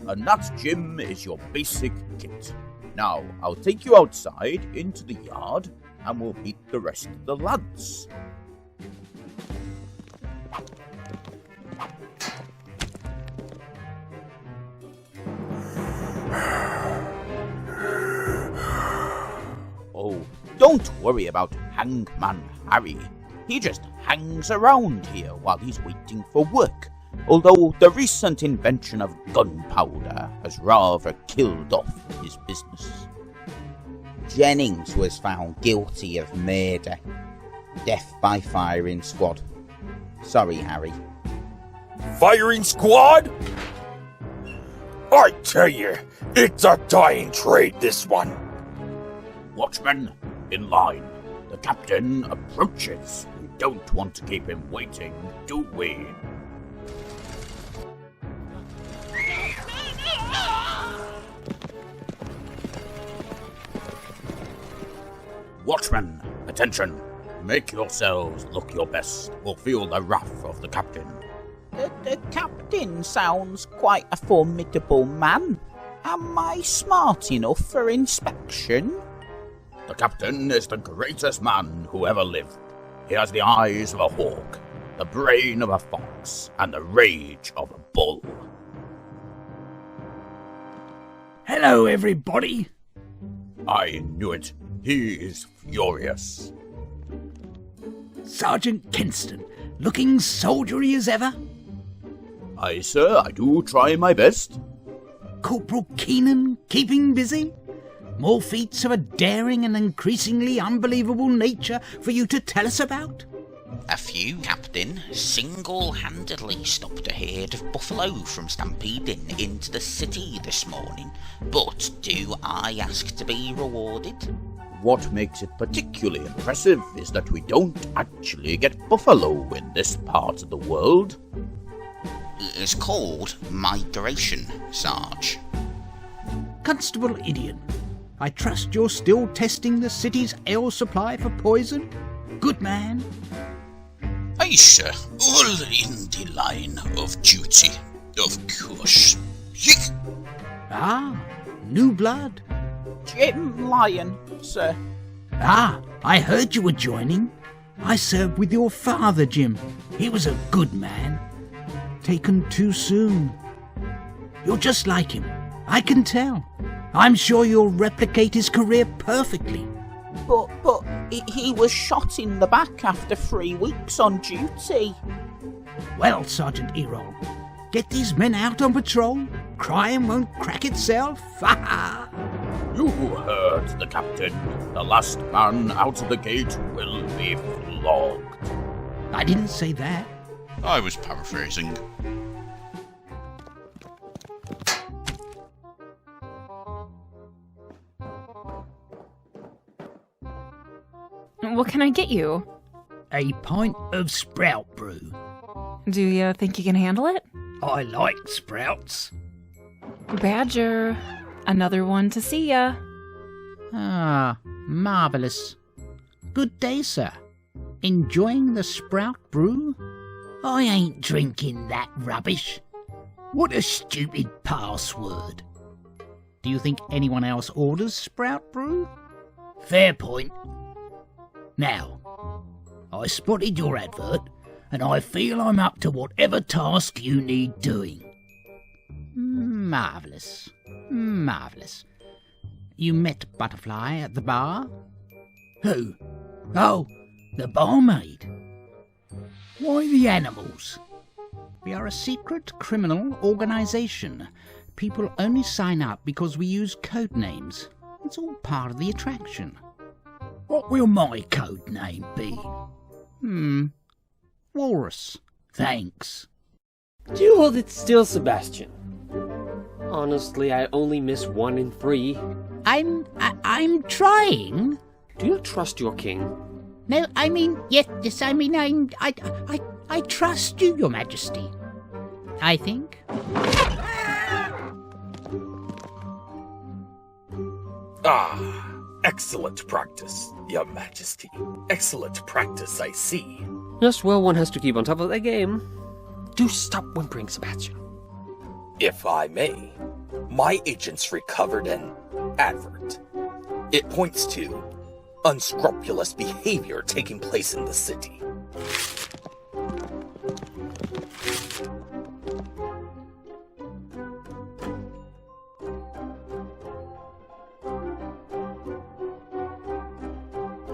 And that, Jim, is your basic kit. Now, I'll take you outside into the yard and we'll meet the rest of the lads. Oh, don't worry about Hangman Harry. He just hangs around here while he's waiting for work. Although the recent invention of gunpowder has rather killed off his business. Jennings was found guilty of murder. Death by firing squad. Sorry, Harry. Firing squad? I tell you, it's a dying trade, this one. Watchmen, in line. The captain approaches. We don't want to keep him waiting, do we? Watchmen, attention! Make yourselves look your best. We'll feel the wrath of the captain. The captain sounds quite a formidable man. Am I smart enough for inspection? The captain is the greatest man who ever lived. He has the eyes of a hawk, the brain of a fox, and the rage of a bull. Hello, everybody. I knew it. He is furious. Sergeant Censtan, looking soldiery as ever. Aye, sir, I do try my best. Corporal Keenan, keeping busy? More feats of a daring and increasingly unbelievable nature for you to tell us about? A few, Captain. Single-handedly stopped a herd of buffalo from stampeding into the city this morning. But do I ask to be rewarded? What makes it particularly impressive is that we don't actually get buffalo in this part of the world. It is called migration, Sarge. Constable Idiot, I trust you're still testing the city's ale supply for poison? Good man. Aye, sir. All in the line of duty, of course. Yick. Ah, new blood. Jim Lyon, sir. Ah, I heard you were joining. I served with your father, Jim. He was a good man. Taken too soon. You're just like him. I can tell. I'm sure you'll replicate his career perfectly. But he was shot in the back after 3 weeks on duty. Well, Sergeant Eroll, get these men out on patrol. Crime won't crack itself. Ha ha! You heard the captain. The last man out of the gate will be flogged. I didn't say that. I was paraphrasing. What can I get you? A pint of sprout brew. Do you think you can handle it? I like sprouts. Badger, another one to see ya. Ah, marvellous. Good day, sir. Enjoying the sprout brew? I ain't drinking that rubbish. What a stupid password. Do you think anyone else orders sprout brew? Fair point. Now, I spotted your advert, and I feel I'm up to whatever task you need doing. Marvellous. Marvellous. You met Butterfly at the bar? Who? Oh, the barmaid. Why the animals? We are a secret criminal organisation. People only sign up because we use code names. It's all part of the attraction. What will my code name be? Walrus. Thanks. Do you hold it still, Sebastian? Honestly, I only miss 1 in 3. I'm trying. Do you trust your king? No, I mean, yes, I mean, I trust you, Your Majesty. I think. Ah, excellent practice, Your Majesty. Excellent practice, I see. Yes, well, one has to keep on top of their game. Do stop whimpering, Sebastian. If I may, my agents recovered an advert. It points to unscrupulous behavior taking place in the city.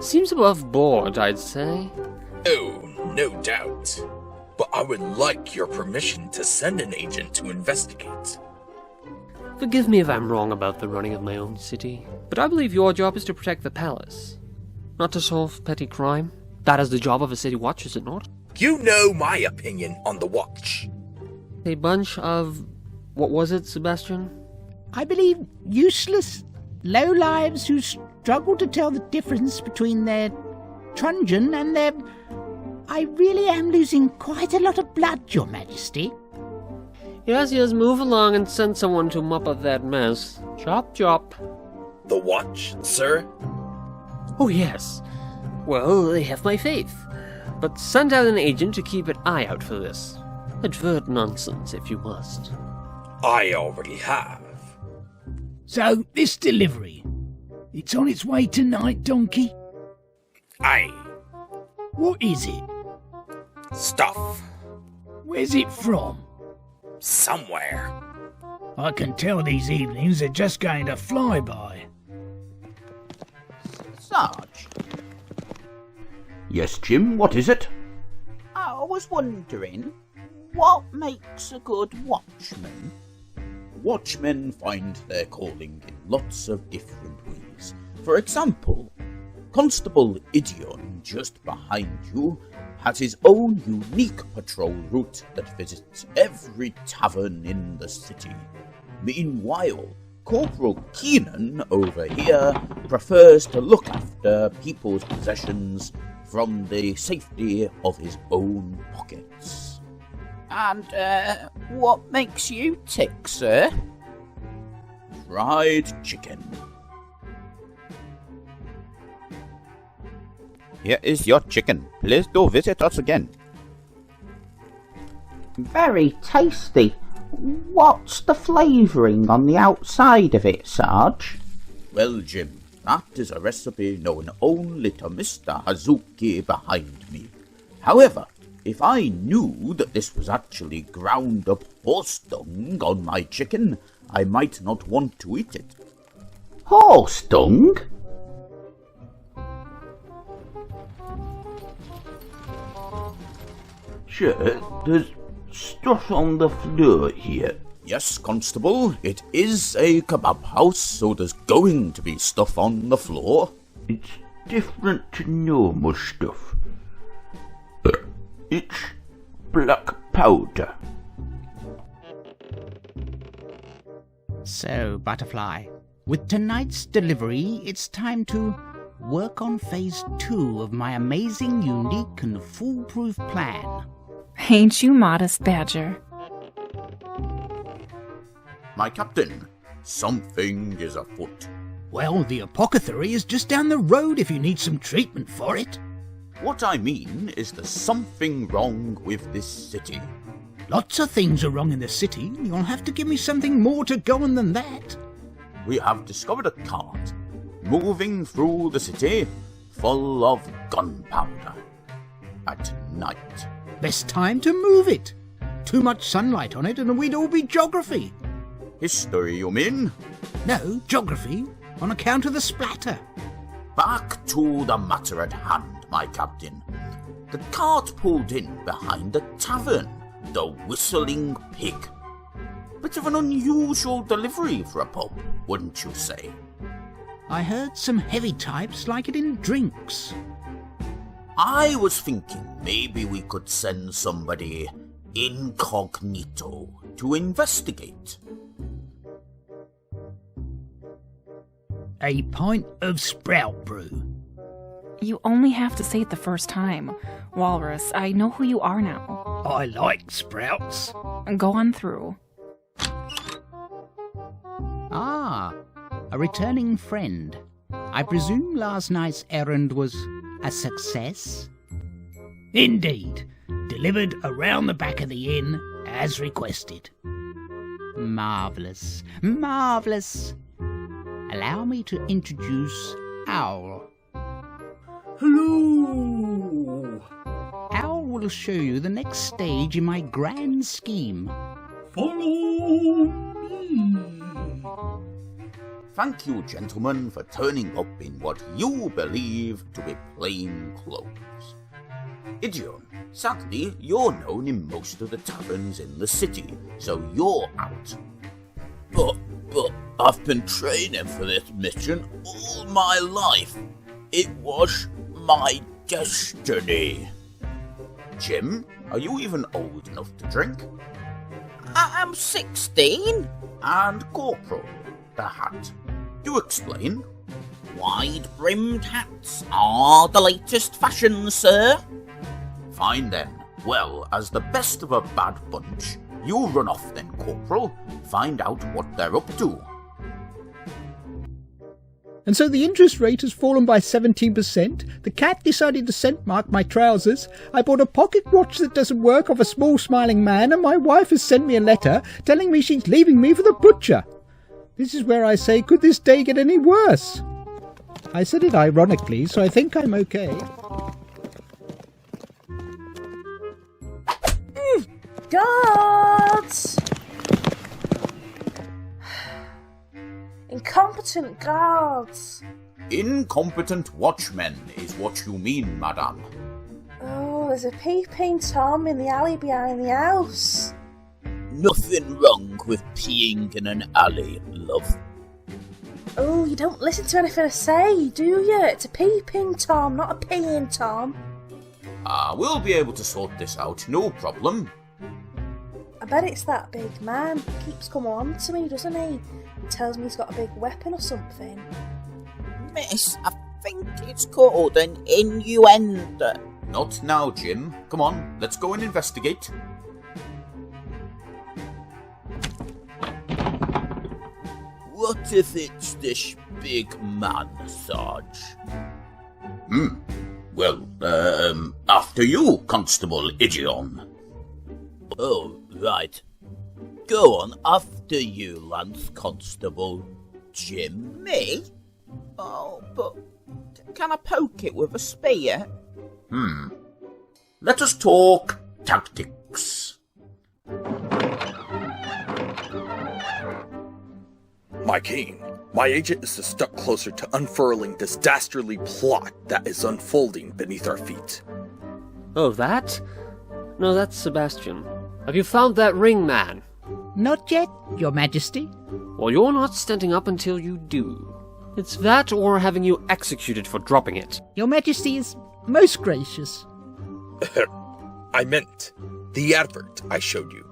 Seems above board, I'd say. Oh, no doubt. But I would like your permission to send an agent to investigate. Forgive me if I'm wrong about the running of my own city, but I believe your job is to protect the palace, not to solve petty crime. That is the job of a city watch, is it not? You know my opinion on the watch. A bunch of... what was it, Sebastian? I believe useless lowlives who struggle to tell the difference between their truncheon and their... I really am losing quite a lot of blood, Your Majesty. Yes, move along and send someone to mop up that mess. Chop, chop. The watch, sir? Oh, yes. Well, they have my faith. But send out an agent to keep an eye out for this. Advert nonsense, if you must. I already have. So, this delivery, it's on its way tonight, donkey? Aye. What is it? Stuff. Where's it from? Somewhere. I can tell these evenings are just going to fly by. Sarge, Yes, Jim, what is it? I was wondering, what makes a good watchman? Watchmen find their calling in lots of different ways. For example, Constable Idion, just behind you, has his own unique patrol route that visits every tavern in the city. Meanwhile, Corporal Keenan over here prefers to look after people's possessions from the safety of his own pockets. And, what makes you tick, sir? Fried chicken. Here is your chicken. Please do visit us again. Very tasty. What's the flavouring on the outside of it, Sarge? Well, Jim, that is a recipe known only to Mr. Hazuki behind me. However, if I knew that this was actually ground up horse dung on my chicken, I might not want to eat it. Horse dung? Sure, there's stuff on the floor here. Yes, Constable, it is a kebab house, so there's going to be stuff on the floor. It's different to normal stuff. It's black powder. So, Butterfly, with tonight's delivery, it's time to work on phase 2 of my amazing, unique, and foolproof plan. Ain't you modest, Badger? My captain, something is afoot. Well, the apothecary is just down the road if you need some treatment for it. What I mean is there's something wrong with this city. Lots of things are wrong in the city. You'll have to give me something more to go on than that. We have discovered a cart moving through the city full of gunpowder at night. Best time to move it. Too much sunlight on it and we'd all be geography. History, you mean? No, geography, on account of the splatter. Back to the matter at hand, my captain. The cart pulled in behind the tavern, the Whistling Pig. Bit of an unusual delivery for a pub, wouldn't you say? I heard some heavy types like it in drinks. I was thinking maybe we could send somebody incognito to investigate. A pint of sprout brew. You only have to say it the first time. Walrus, I know who you are now. I like sprouts. Go on through. Ah, a a returning friend. I presume last night's errand was a success? Indeed. Delivered around the back of the inn, as requested. Marvellous, marvellous. Allow me to introduce Owl. Hello! Owl will show you the next stage in my grand scheme. Follow me! Thank you, gentlemen, for turning up in what you believe to be plain clothes. Idion, sadly, you're known in most of the taverns in the city, so you're out. But I've been training for this mission all my life. It was my destiny. Jim, are you even old enough to drink? I'm 16. And Corporal, the hat. Do explain. Wide-brimmed hats are the latest fashion, sir. Fine then. Well, as the best of a bad bunch, you run off then, Corporal. Find out what they're up to. And so the interest rate has fallen by 17%, the cat decided to scent mark my trousers, I bought a pocket watch that doesn't work off a small smiling man, and my wife has sent me a letter telling me she's leaving me for the butcher. This is where I say, could this day get any worse? I said it ironically, so I think I'm okay. Guards! Incompetent guards! Incompetent watchmen is what you mean, madame. Oh, there's a peeping Tom in the alley behind the house. Nothing wrong with peeing in an alley, love. Oh, you don't listen to anything I say, do you? It's a peeping Tom, not a peeing Tom. We'll be able to sort this out, no problem. I bet it's that big man. He keeps coming on to me, doesn't he? Tells me he's got a big weapon or something. Miss, I think it's called an innuendo. Not now, Jim. Come on, let's go and investigate. What if it's this big man, Sarge? Well, after you, Constable Idion. Oh, right. Go on, after you, Lance Constable. Jim? Me? Oh, but can I poke it with a spear? Let us talk tactics. My king, my agent is stuck closer to unfurling this dastardly plot that is unfolding beneath our feet. Oh, that? No, that's Sebastian. Have you found that ring, man? Not yet, Your Majesty. Well, you're not standing up until you do. It's that or having you executed for dropping it. Your Majesty is most gracious. I meant the advert I showed you,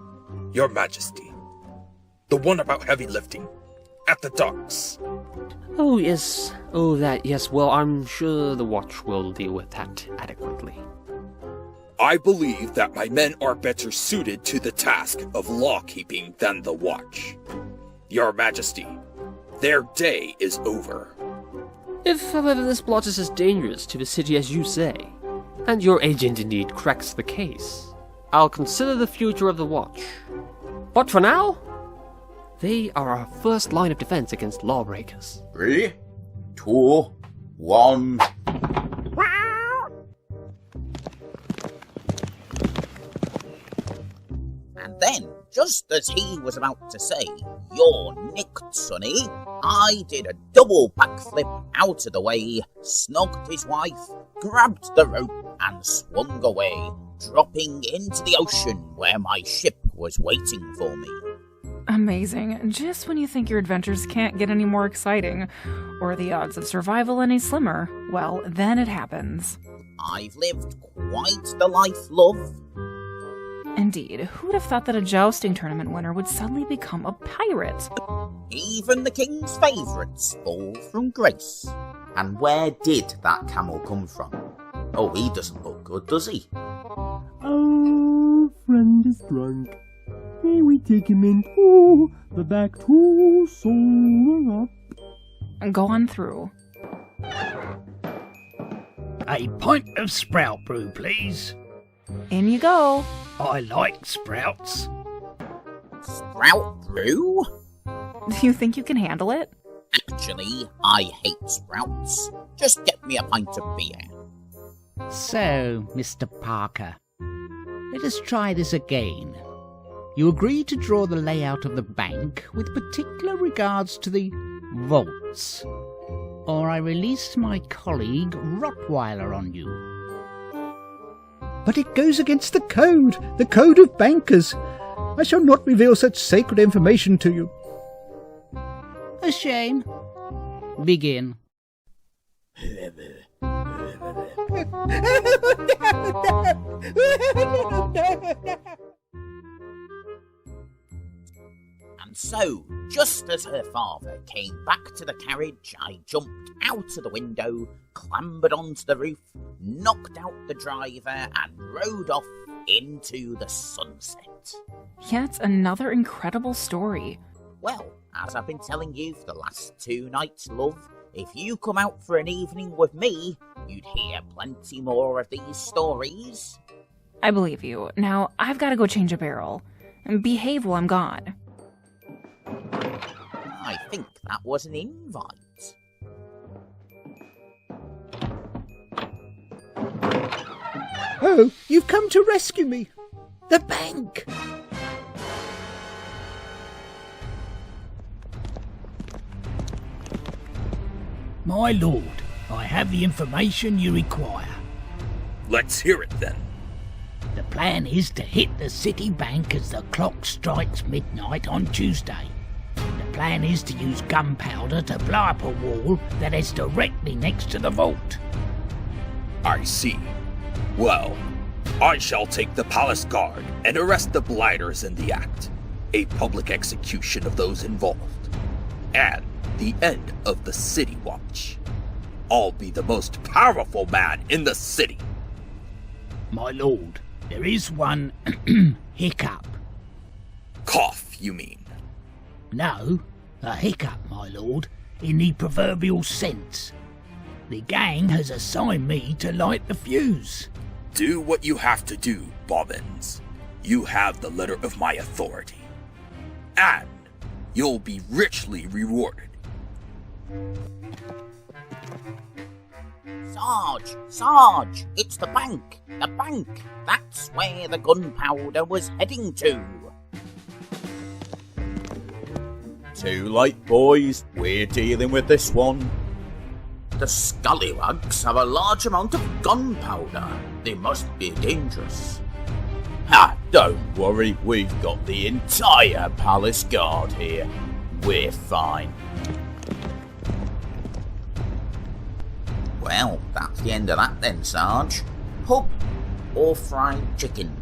Your Majesty. The one about heavy lifting. At the docks. Oh, yes. Oh, that, yes. Well, I'm sure the watch will deal with that adequately. I believe that my men are better suited to the task of law-keeping than the watch. Your Majesty, their day is over. If, however, this plot is as dangerous to the city as you say, and your agent indeed cracks the case, I'll consider the future of the watch. But for now, they are our first line of defense against lawbreakers. 3, 2, 1... And then, just as he was about to say, "You're nicked, sonny," I did a double backflip out of the way, snogged his wife, grabbed the rope, and swung away, dropping into the ocean where my ship was waiting for me. Amazing. Just when you think your adventures can't get any more exciting, or the odds of survival any slimmer, well, then it happens. I've lived quite the life, love. Indeed, who'd have thought that a jousting tournament winner would suddenly become a pirate? Even the king's favourites fall from grace. And where did that camel come from? Oh, he doesn't look good, does he? Our friend is drunk. May we take him in? Oh, the back to sober up. Go on through. A pint of sprout brew, please. In you go. I like sprouts. Sprout brew? Do you think you can handle it? Actually, I hate sprouts. Just get me a pint of beer. So, Mr. Parker, let us try this again. You agree to draw the layout of the bank with particular regards to the vaults, or I release my colleague Rottweiler on you. But it goes against the code of bankers. I shall not reveal such sacred information to you. A shame. Begin. And so, just as her father came back to the carriage, I jumped out of the window, clambered onto the roof, knocked out the driver, and rode off into the sunset. Yet another incredible story. Well, as I've been telling you for the last 2 nights, love, if you come out for an evening with me, you'd hear plenty more of these stories. I believe you. Now, I've got to go change a barrel. And behave while I'm gone. I think that was an invite. Oh, you've come to rescue me. The bank! My lord, I have the information you require. Let's hear it then. The plan is to hit the city bank as the clock strikes midnight on Tuesday. The plan is to use gunpowder to blow up a wall that is directly next to the vault. I see. Well, I shall take the palace guard and arrest the blighters in the act. A public execution of those involved. And the end of the City Watch. I'll be the most powerful man in the city. My lord, there is one hiccup. Cough, you mean? No, a hiccup, my lord, in the proverbial sense. The gang has assigned me to light the fuse. Do what you have to do, Bobbins. You have the letter of my authority. And you'll be richly rewarded. Sarge, it's the bank. The bank. That's where the gunpowder was heading to. Too late, boys. We're dealing with this one. The scallywags have a large amount of gunpowder. They must be dangerous. Ha! Don't worry, we've got the entire palace guard here. We're fine. Well, that's the end of that then, Sarge. Pub or fried chicken?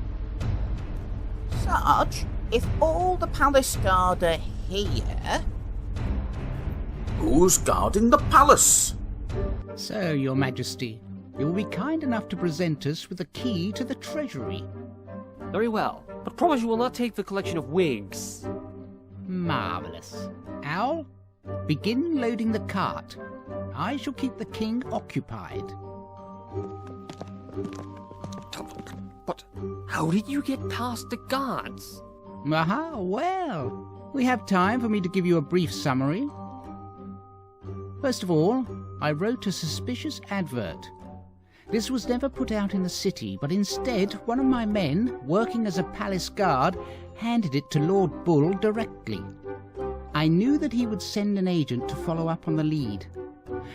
Sarge, if all the palace guard are here... Who's guarding the palace? So, Your Majesty, you will be kind enough to present us with a key to the treasury. Very well, but promise you will not take the collection of wigs. Marvellous. Owl, begin loading the cart. I shall keep the king occupied. But how did you get past the guards? Aha, well, we have time for me to give you a brief summary. First of all, I wrote a suspicious advert. This was never put out in the city, but instead one of my men, working as a palace guard, handed it to Lord Bull directly. I knew that he would send an agent to follow up on the lead.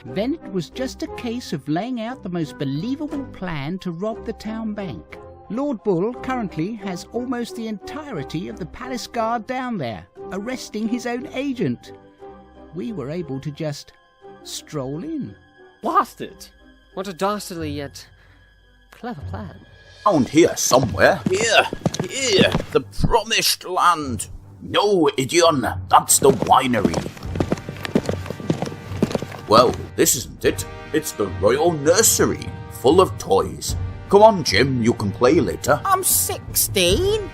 Then it was just a case of laying out the most believable plan to rob the town bank. Lord Bull currently has almost the entirety of the palace guard down there, arresting his own agent. We were able to just stroll in. Blasted! What a dastardly yet clever plan. Found here somewhere. Here, the promised land. No, Idion, that's the winery. Well, this isn't it. It's the royal nursery, full of toys. Come on, Jim, you can play later. I'm 16.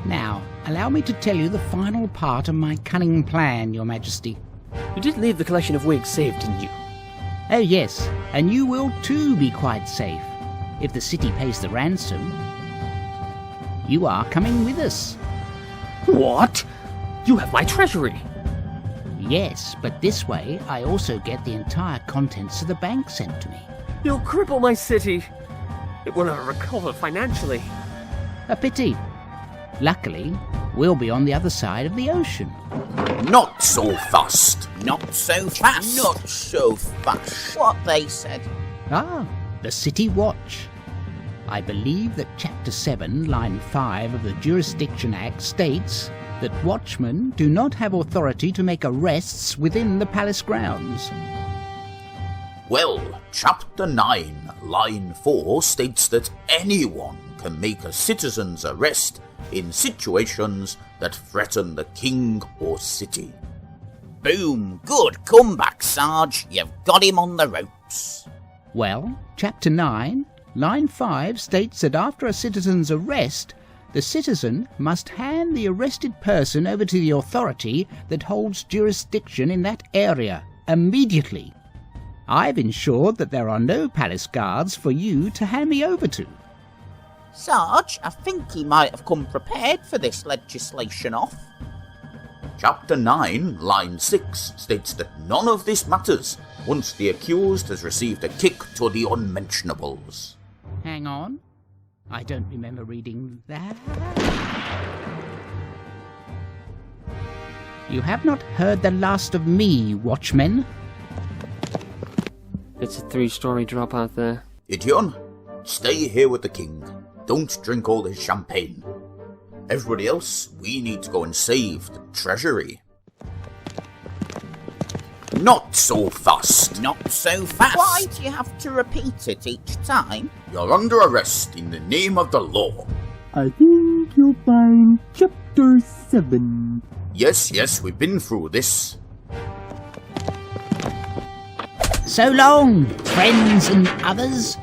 Now, allow me to tell you the final part of my cunning plan, Your Majesty. You did leave the collection of wigs safe, didn't you? Oh yes, and you will too be quite safe, if the city pays the ransom. You are coming with us. What? You have my treasury. Yes, but this way I also get the entire contents of the bank sent to me. You'll cripple my city. It will never recover financially. A pity. Luckily, we'll be on the other side of the ocean. Not so fast. Not so fast. Not so fast. What they said. Ah, the City Watch. I believe that Chapter 7, Line 5 of the Jurisdiction Act states that watchmen do not have authority to make arrests within the palace grounds. Well, Chapter 9, Line 4 states that anyone can make a citizen's arrest in situations that threaten the king or city. Boom! Good comeback, Sarge. You've got him on the ropes. Well, Chapter 9, Line 5 states that after a citizen's arrest, the citizen must hand the arrested person over to the authority that holds jurisdiction in that area immediately. I've ensured that there are no palace guards for you to hand me over to. Sarge, I think he might have come prepared for this legislation off. Chapter 9, Line 6 states that none of this matters once the accused has received a kick to the unmentionables. Hang on. I don't remember reading that. You have not heard the last of me, watchmen. It's a 3-story drop out there. Idyon, stay here with the king. Don't drink all his champagne. Everybody else, we need to go and save the treasury. Not so fast. Not so fast. Why do you have to repeat it each time? You're under arrest in the name of the law. I think you'll find Chapter 7. Yes, we've been through this. So long, friends and others.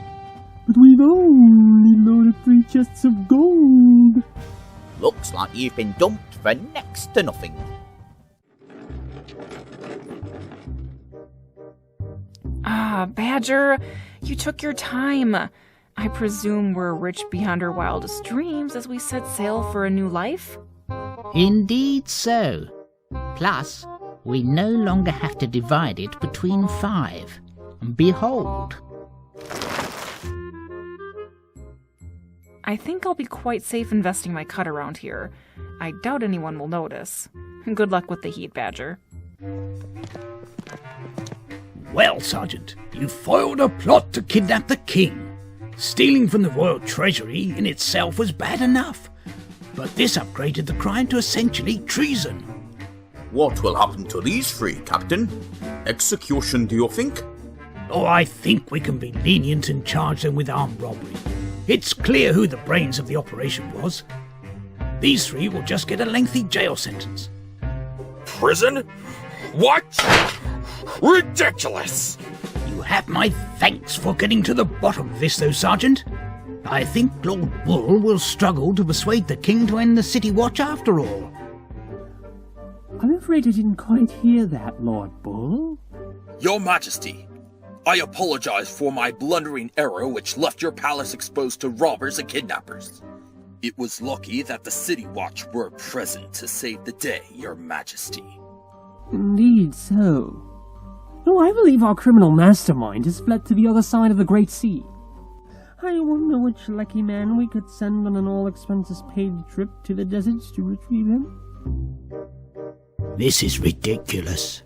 But we've only loaded 3 chests of gold. Looks like you've been dumped for next to nothing. Ah, Badger, you took your time. I presume we're rich beyond our wildest dreams as we set sail for a new life? Indeed so. Plus, we no longer have to divide it between 5. Behold. I think I'll be quite safe investing my cut around here. I doubt anyone will notice. Good luck with the heat, Badger. Well, Sergeant, you foiled a plot to kidnap the king. Stealing from the royal treasury in itself was bad enough, but this upgraded the crime to essentially treason. What will happen to these 3, Captain? Execution, do you think? Oh, I think we can be lenient and charge them with armed robbery. It's clear who the brains of the operation was. These 3 will just get a lengthy jail sentence. Prison? What? Ridiculous! You have my thanks for getting to the bottom of this, though, Sergeant. I think Lord Bull will struggle to persuade the king to end the City Watch after all. I'm afraid I didn't quite hear that, Lord Bull. Your Majesty, I apologize for my blundering error which left your palace exposed to robbers and kidnappers. It was lucky that the City Watch were present to save the day, Your Majesty. Indeed so. Though I believe our criminal mastermind has fled to the other side of the Great Sea. I wonder which lucky man we could send on an all-expenses-paid trip to the deserts to retrieve him. This is ridiculous.